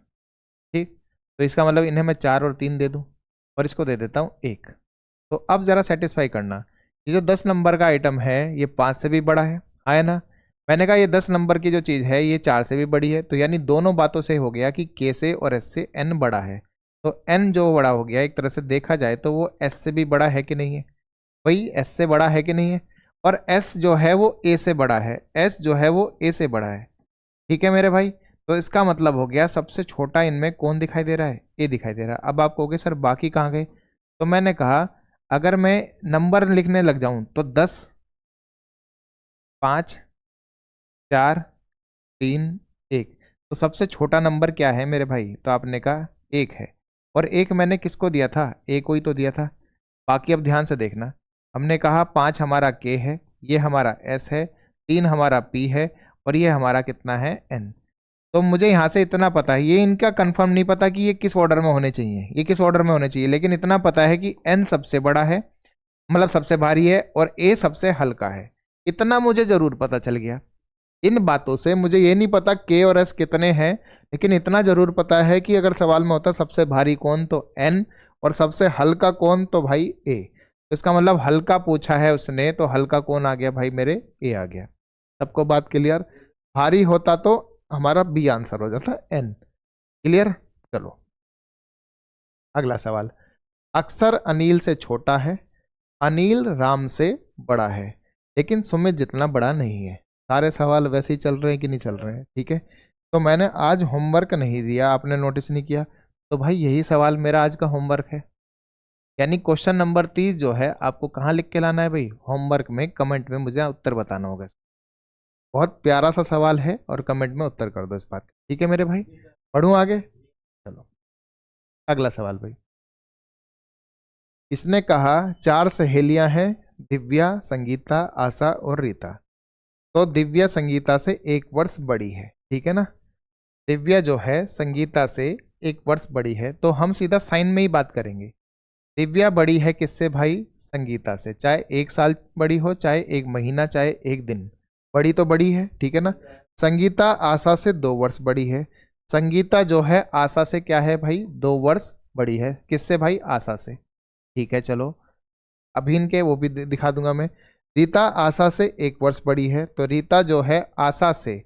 ठीक, तो इसका मतलब इन्हें मैं 4 और 3 दे दूँ, और इसको दे देता हूँ 1। तो अब ज़रा सेटिस्फाई करना, ये जो 10 नंबर का आइटम है ये 5 से भी बड़ा है, आया ना। मैंने कहा ये 10 नंबर की जो चीज़ है ये 4 से भी बड़ी है, तो यानी दोनों बातों से हो गया कि के से और एस से एन बड़ा है। तो एन जो बड़ा हो गया, एक तरह से देखा जाए तो वो एस से भी बड़ा है कि नहीं है, वही एस से बड़ा है कि नहीं है। और एस जो है वो ए से बड़ा है, एस जो है वो ए से बड़ा है। ठीक है मेरे भाई, तो इसका मतलब हो गया सबसे छोटा इनमें कौन दिखाई दे रहा है, ए दिखाई दे रहा है। अब आप कहोगे सर बाकी कहाँ गए, तो मैंने कहा अगर मैं नंबर लिखने लग जाऊं तो 10 5 4 3 1, तो सबसे छोटा नंबर क्या है मेरे भाई, तो आपने कहा 1 है। और 1 मैंने किसको दिया था, ए को ही तो दिया था। बाकी अब ध्यान से देखना, हमने कहा 5 हमारा के है, ये हमारा एस है, 3 हमारा पी है, और ये हमारा कितना है, एन। तो मुझे यहाँ से इतना पता है, ये इनका कंफर्म नहीं पता कि ये किस ऑर्डर में होने चाहिए, ये किस ऑर्डर में होने चाहिए, लेकिन इतना पता है कि एन सबसे बड़ा है, मतलब सबसे भारी है, और ए सबसे हल्का है। इतना मुझे जरूर पता चल गया। इन बातों से मुझे ये नहीं पता के और एस कितने हैं, लेकिन इतना जरूर पता है कि अगर सवाल में होता सबसे भारी कौन तो एन, और सबसे हल्का कौन तो भाई ए। तो इसका मतलब हल्का पूछा है उसने, तो हल्का कौन आ गया भाई मेरे, ए आ गया। सबको बात क्लियर? भारी होता तो हमारा बी आंसर हो जाता, एन। क्लियर? चलो अगला सवाल। अक्सर अनिल से छोटा है, अनिल राम से बड़ा है, लेकिन सुमित जितना बड़ा नहीं है। सारे सवाल वैसे ही चल रहे हैं कि नहीं चल रहे हैं? ठीक है, तो मैंने आज होमवर्क नहीं दिया, आपने नोटिस नहीं किया, तो भाई यही सवाल मेरा आज का होमवर्क है। यानी क्वेश्चन नंबर 30 जो है आपको कहाँ लिख के लाना है भाई, होमवर्क में, कमेंट में मुझे उत्तर बताना होगा। बहुत प्यारा सा सवाल है, और कमेंट में उत्तर कर दो इस बात। ठीक है मेरे भाई, पढ़ूं आगे? चलो अगला सवाल भाई। इसने कहा 4 सहेलियां हैं, दिव्या, संगीता, आशा और रीता। तो दिव्या संगीता से 1 वर्ष बड़ी है, ठीक है ना। दिव्या जो है संगीता से 1 वर्ष बड़ी है, तो हम सीधा साइन में ही बात करेंगे। दिव्या बड़ी है किससे भाई? संगीता से। चाहे 1 साल बड़ी हो, चाहे 1 महीना, चाहे 1 दिन, बड़ी तो बड़ी है, ठीक है ना। संगीता आशा से 2 वर्ष बड़ी है। संगीता जो है आशा से क्या है भाई? 2 वर्ष बड़ी है। किससे भाई? आशा से। ठीक है, चलो अभी इनके वो भी दिखा दूंगा मैं। रीता आशा से 1 वर्ष बड़ी है, तो रीता जो है आशा से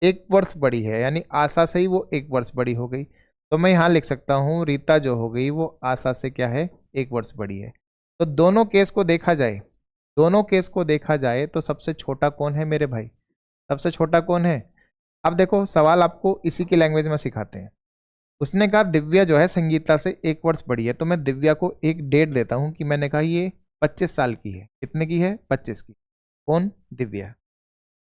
1 वर्ष बड़ी है, यानी आशा से ही वो 1 वर्ष बड़ी हो गई। तो मैं यहाँ लिख सकता हूँ रीता जो हो गई वो आशा से क्या है? 1 वर्ष बड़ी है। तो दोनों केस को देखा जाए, दोनों केस को देखा जाए तो सबसे छोटा कौन है मेरे भाई? सबसे छोटा कौन है? अब देखो सवाल आपको इसी की लैंग्वेज में सिखाते हैं। उसने कहा दिव्या जो है संगीता से 1 वर्ष बड़ी है, तो मैं दिव्या को एक डेट देता हूं कि मैंने कहा ये 25 साल की है। कितने की है? 25 की। कौन? दिव्या।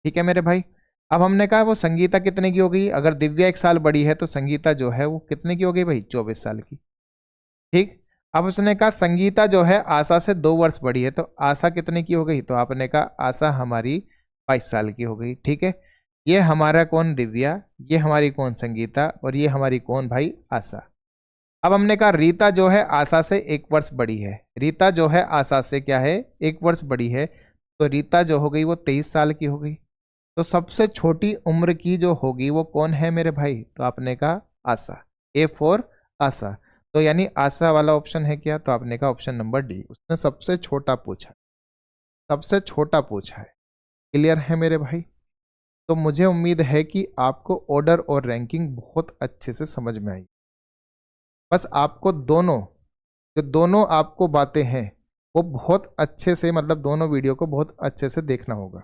ठीक है मेरे भाई। अब हमने कहा वो संगीता कितने की हो गई? अगर दिव्या 1 साल बड़ी है तो संगीता जो है वो कितने की हो गई भाई? 24 साल की। ठीक। अब उसने कहा संगीता जो है आशा से 2 वर्ष बड़ी है, तो आशा कितने की हो गई? तो आपने कहा आशा हमारी 22 साल की हो गई। ठीक है, ये हमारा कौन? दिव्या। ये हमारी कौन? संगीता। और ये हमारी कौन भाई? आशा। अब हमने कहा रीता जो है आशा से 1 वर्ष बड़ी है। रीता जो है आशा से क्या है? 1 वर्ष बड़ी है। तो रीता जो हो गई वो 23 साल की हो गई। तो सबसे छोटी उम्र की जो होगी वो कौन है मेरे भाई? तो आपने कहा आशा। ए फॉर आशा। तो यानी आशा वाला ऑप्शन है क्या? तो आपने कहा ऑप्शन नंबर डी। उसने सबसे छोटा पूछा, सबसे छोटा पूछा है। क्लियर है मेरे भाई? तो मुझे उम्मीद है कि आपको ऑर्डर और रैंकिंग बहुत अच्छे से समझ में आई। बस आपको दोनों, जो दोनों आपको बातें हैं वो बहुत अच्छे से, मतलब दोनों वीडियो को बहुत अच्छे से देखना होगा।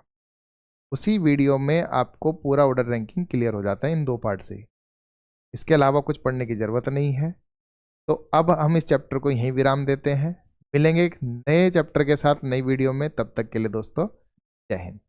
उसी वीडियो में आपको पूरा ऑर्डर रैंकिंग क्लियर हो जाता है इन 2 पार्ट से। इसके अलावा कुछ पढ़ने की ज़रूरत नहीं है। तो अब हम इस चैप्टर को यहीं विराम देते हैं। मिलेंगे एक नए चैप्टर के साथ नई वीडियो में। तब तक के लिए दोस्तों जय हिंद।